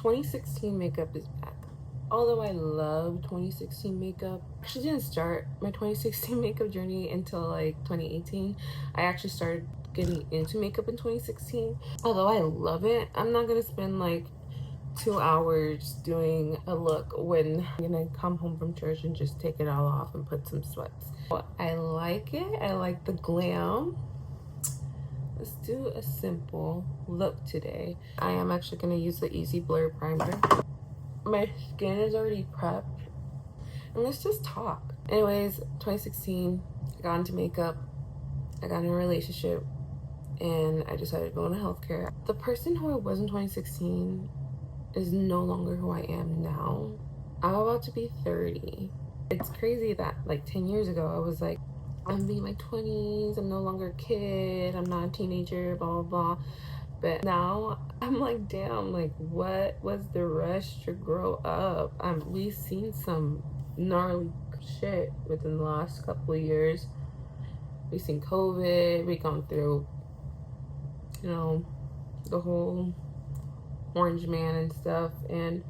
2016 makeup is back. Although I love 2016 makeup, I actually didn't start my 2016 makeup journey until like 2018. I actually started getting into makeup in 2016. Although I love it, I'm not gonna spend like 2 hours doing a look when I'm gonna come home from church and just take it all off and put some sweats. I like it. I like the glam. Let's do a simple look today. I am actually gonna use the Easy Blur primer. My skin is already prepped, and let's just talk. Anyways, 2016, I got into makeup, I got in a relationship, and I decided to go into healthcare. The person who I was in 2016 is no longer who I am now. I'm about to be 30. It's crazy that like 10 years ago, I was like, I'm in my 20s, I'm no longer a kid, I'm not a teenager, blah, blah, blah. But now I'm like, damn, like what was the rush to grow up? We've seen some gnarly shit within the last couple of years. We've seen COVID, we've gone through, you know, the whole orange man and stuff, and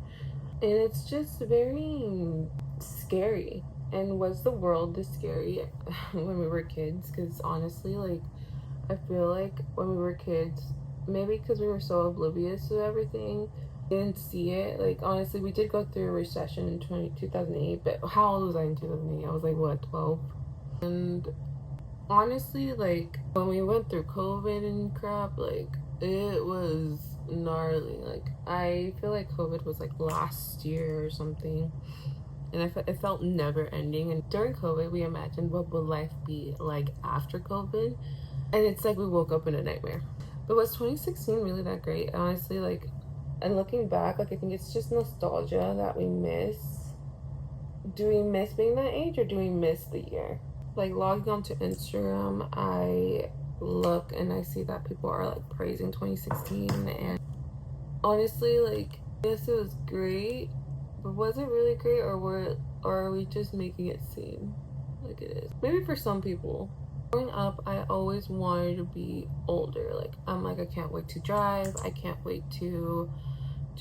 it's just very scary. And was the world this scary when we were kids? Because honestly, like, I feel like when we were kids, maybe because we were so oblivious to everything, didn't see it. Like, honestly, we did go through a recession in 2008, but how old was I in 2008? I was like, what, 12? And honestly, like, when we went through COVID and crap, like, it was gnarly. Like, I feel like COVID was like last year or something, and it felt never ending. And during COVID, we imagined what would life be like after COVID, and it's like we woke up in a nightmare. But was 2016 really that great? Honestly, like, and looking back, like, I think it's just nostalgia that we miss. Do we miss being that age, or do we miss the year? Like, logging onto Instagram, I look and I see that people are like praising 2016, and honestly, like, yes, it was great, but was it really great, or are we just making it seem like it is? Maybe for some people. Growing up, I always wanted to be older. Like, I'm like, I can't wait to drive, I can't wait to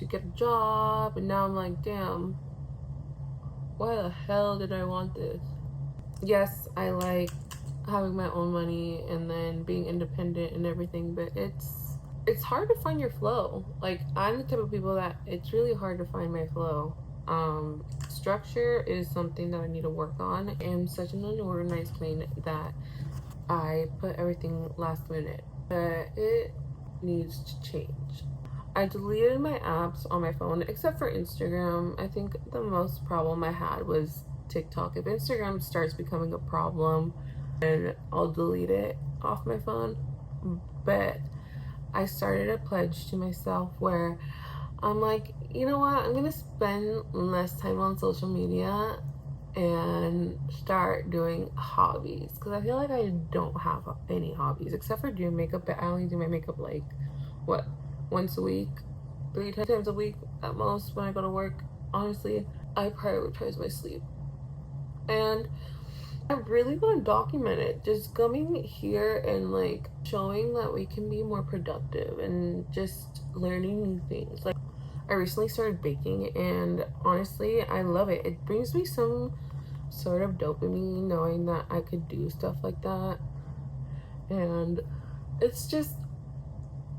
get a job, and now I'm like, damn, why the hell did I want this? Yes, I like having my own money and then being independent and everything, but it's hard to find your flow. Like, I'm the type of people that it's really hard to find my flow. Structure is something that I need to work on. I'm such an unorganized queen that I put everything last minute, but it needs to change. I deleted my apps on my phone except for Instagram. I think the most problem I had was TikTok. If Instagram starts becoming a problem, then I'll delete it off my phone. But I started a pledge to myself where I'm like, you know what, I'm gonna spend less time on social media and start doing hobbies, because I feel like I don't have any hobbies except for doing makeup. But I only do my makeup like, what, once a week, 3 times a week at most when I go to work. Honestly, I prioritize my sleep, and I really want to document it, just coming here and like showing that we can be more productive and just learning new things. Like, I recently started baking, and honestly, I love it. It brings me some sort of dopamine knowing that I could do stuff like that, and it's just,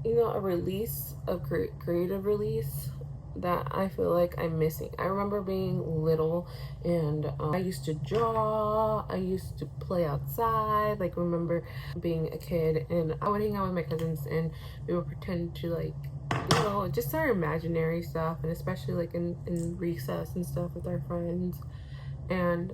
you know, a release, a creative release that I feel like I'm missing. I remember being little, and I used to draw, I used to play outside. Like, remember being a kid, and I would hang out with my cousins, and we would pretend to, like, you know, just our imaginary stuff, and especially like in recess and stuff with our friends. And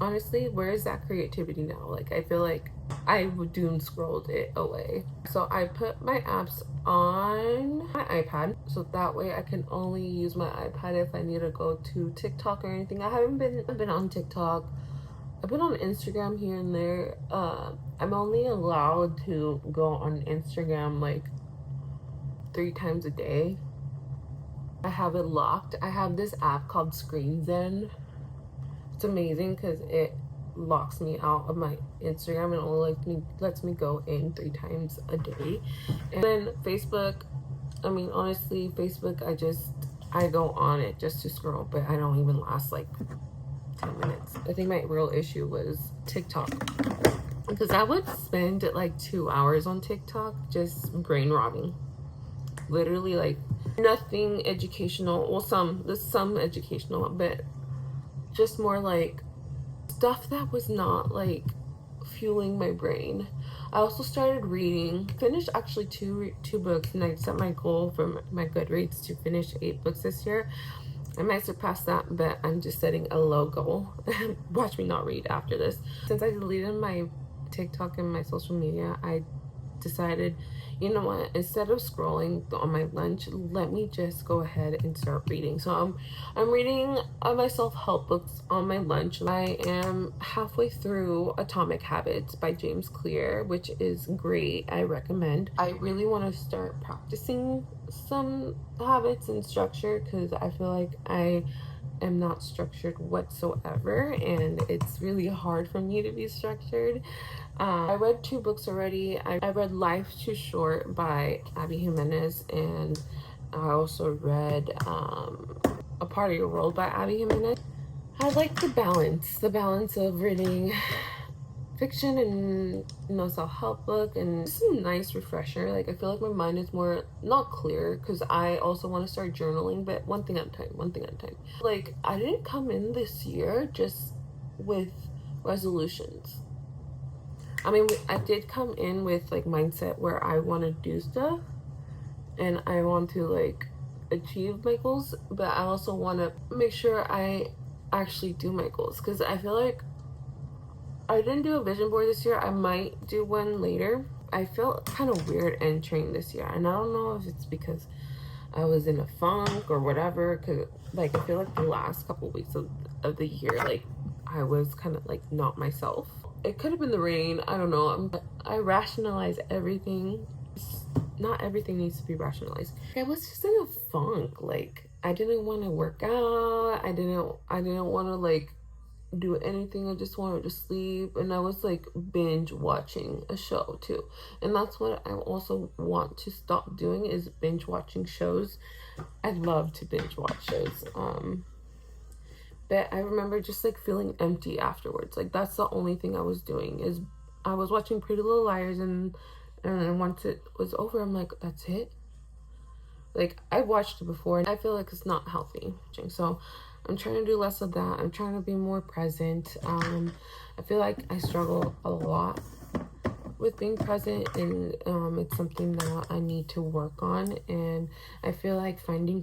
honestly, where is that creativity now? Like, I feel like I doom scrolled it away. So I put my apps on my iPad, so that way I can only use my iPad if I need to go to TikTok or anything. I've been on TikTok. I've been on Instagram here and there. I'm only allowed to go on Instagram like 3 times a day. I have it locked. I have this app called Screen Zen. It's amazing because it locks me out of my Instagram and only lets me go in 3 times a day. And then Facebook, I mean, honestly, Facebook, I go on it just to scroll, but I don't even last like 10 minutes. I think my real issue was TikTok, because I would spend like 2 hours on TikTok just brain rotting. Literally, like, nothing educational. Well, there's some educational, but just more like stuff that was not like fueling my brain. I also started reading, finished actually two books, and I set my goal for my Goodreads to finish 8 books this year. I might surpass that, but I'm just setting a low goal. Watch me not read after this. Since I deleted my TikTok and my social media, I decided, you know what, instead of scrolling on my lunch, let me just go ahead and start reading. So I'm reading my self-help books on my lunch. I am halfway through Atomic Habits by James Clear, which is great. I recommend. I really want to start practicing some habits and structure, because I feel like I am not structured whatsoever, and it's really hard for me to be structured. I read 2 books already. I read Life Too Short by Abby Jimenez, and I also read A Part of Your World by Abby Jimenez. I like the balance of reading fiction and, you know, self-help book, and it's a nice refresher. Like, I feel like my mind is more, not clear, because I also want to start journaling, but one thing at a time. Like, I didn't come in this year just with resolutions. I mean, I did come in with like mindset where I want to do stuff and I want to like achieve my goals, but I also want to make sure I actually do my goals, because I feel like I didn't do a vision board this year. I might do one later. I felt kind of weird entering this year, and I don't know if it's because I was in a funk or whatever, because like I feel like the last couple weeks of the year, like I was kind of like not myself. It could have been the rain, I don't know. I rationalize everything. Not everything needs to be rationalized. I was just in a funk. Like, I didn't want to work out. I didn't want to like do anything. I just wanted to sleep, and I was like binge watching a show too. And that's what I also want to stop doing, is binge watching shows. I love to binge watch shows. But I remember just like feeling empty afterwards. Like, that's the only thing I was doing, is I was watching Pretty Little Liars, and then once it was over, I'm like, that's it. Like, I watched it before, and I feel like it's not healthy. So I'm trying to do less of that. I'm trying to be more present. I feel like I struggle a lot with being present, and it's something that I need to work on. And I feel like finding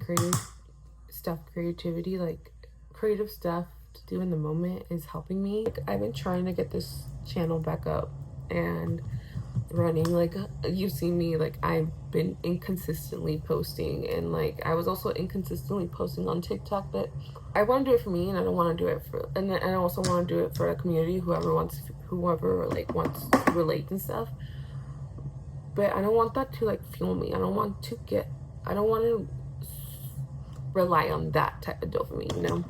creativity, like creative stuff to do in the moment, is helping me. Like, I've been trying to get this channel back up and running. Like, you've seen me, like, I've been inconsistently posting, and like I was also inconsistently posting on TikTok, but I want to do it for me, and I don't want to do it for, and then I also want to do it for a community, whoever like wants to relate and stuff. But I don't want that to like fuel me. I don't want to rely on that type of dopamine, you know?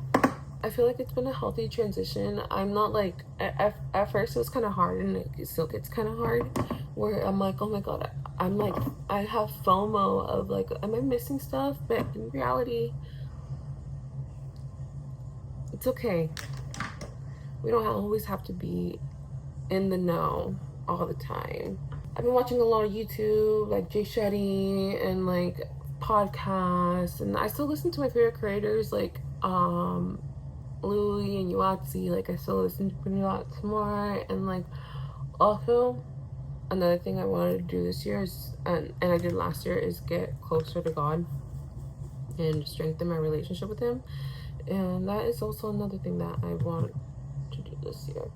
I feel like it's been a healthy transition. I'm not like, at first it was kind of hard, and it still gets kind of hard, where I'm like, oh my god, I'm like, I have FOMO of like, am I missing stuff? But in reality, it's okay. We don't always have to be in the know all the time. I've been watching a lot of YouTube, like Jay Shetty, and like podcasts, and I still listen to my favorite creators, like Louie and Yuatsi. Like, I still listen to them lots more. And like, also another thing I wanted to do this year is, and I did last year, is get closer to God and strengthen my relationship with him. And that is also another thing that I want to do this year.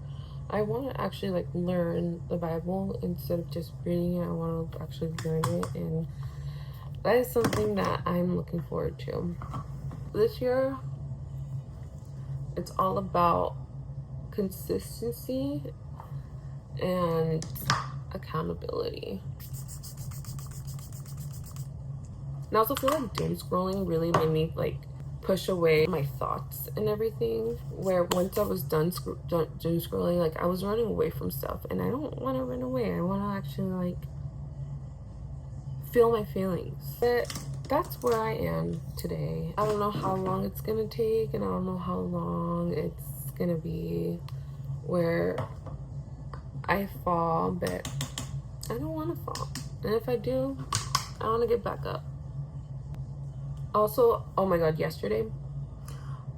I want to actually like learn the Bible instead of just reading it. I want to actually learn it, and that is something that I'm looking forward to. This year, it's all about consistency and accountability. And I also feel like doom scrolling really made me like push away my thoughts and everything, where once I was done doom scrolling, like I was running away from stuff, and I don't want to run away. I want to actually like feel my feelings. But that's where I am today. I don't know how long it's gonna take, and I don't know how long it's gonna be where I fall, but I don't want to fall. And if I do, I want to get back up. Also, oh my god, yesterday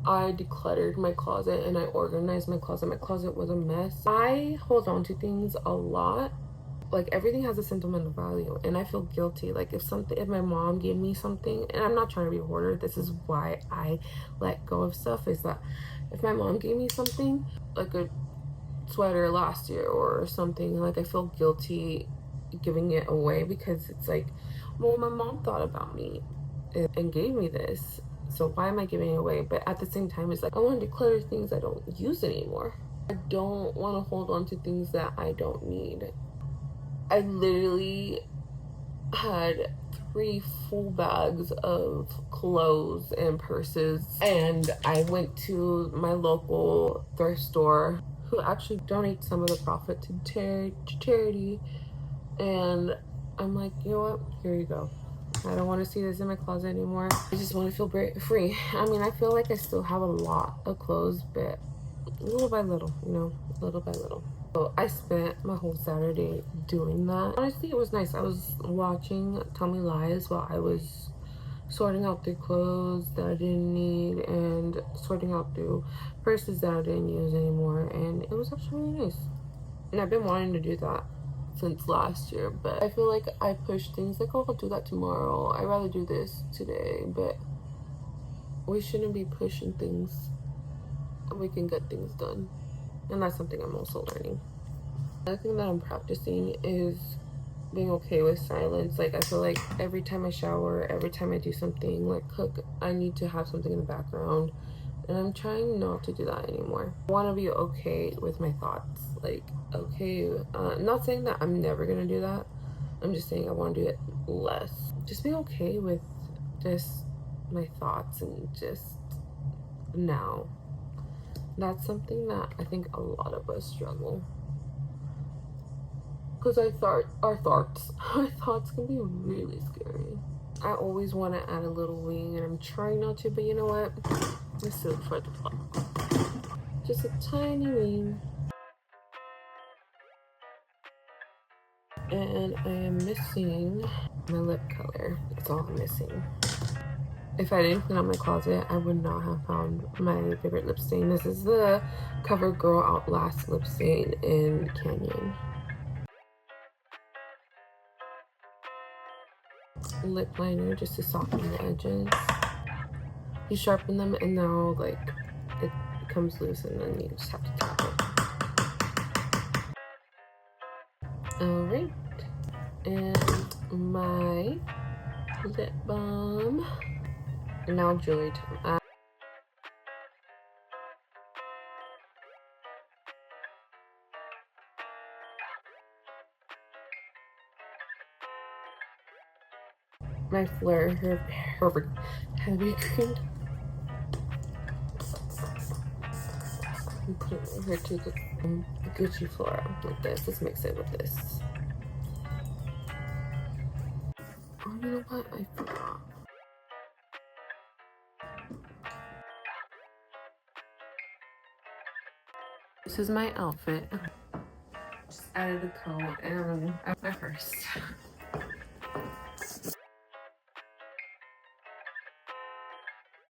I decluttered my closet and I organized my closet. My closet was a mess. I hold on to things a lot. Like, everything has a sentimental value, and I feel guilty. Like, if my mom gave me something, and I'm not trying to be a hoarder, this is why I let go of stuff, is that if my mom gave me something, like a sweater last year or something, like, I feel guilty giving it away, because it's like, well, my mom thought about me and gave me this, so why am I giving it away? But at the same time, it's like, I want to declutter things I don't use anymore. I don't want to hold on to things that I don't need. I literally had 3 full bags of clothes and purses, and I went to my local thrift store, who actually donates some of the profit to charity, and I'm like, you know what, here you go. I don't want to see this in my closet anymore. I just want to feel free. I mean, I feel like I still have a lot of clothes, but little by little, you know, little by little. So I spent my whole Saturday doing that. Honestly, it was nice. I was watching Tell Me Lies while I was sorting out through clothes that I didn't need and sorting out through purses that I didn't use anymore, and it was actually really nice. And I've been wanting to do that since last year, but I feel like I push things like, oh, I'll do that tomorrow. I'd rather do this today, but we shouldn't be pushing things. We can get things done, and that's something I'm also learning. Another thing that I'm practicing is being okay with silence. Like, I feel like every time I shower, every time I do something like cook, I need to have something in the background, and I'm trying not to do that anymore. I want to be okay with my thoughts. Like, okay, not saying that I'm never gonna do that, I'm just saying I want to do it less. Just be okay with just my thoughts, and just now. That's something that I think a lot of us struggle, because our thoughts can be really scary. I always want to add a little wing, and I'm trying not to, but you know what? Let's do it for the vlog. Just a tiny wing. And I am missing my lip color. That's all I'm missing. If I didn't clean out my closet, I would not have found my favorite lip stain. This is the CoverGirl Outlast lip stain in Canyon. Lip liner just to soften the edges. You sharpen them, and now, like, it comes loose, and then you just have to tap it. Alright. And my lip balm. And now jewelry time. My Fleur Heavy Cream. Put it over to the Gucci Flora with this. Let's mix it with this. Oh, you know what? I forgot. This is my outfit. Just added a coat and my purse.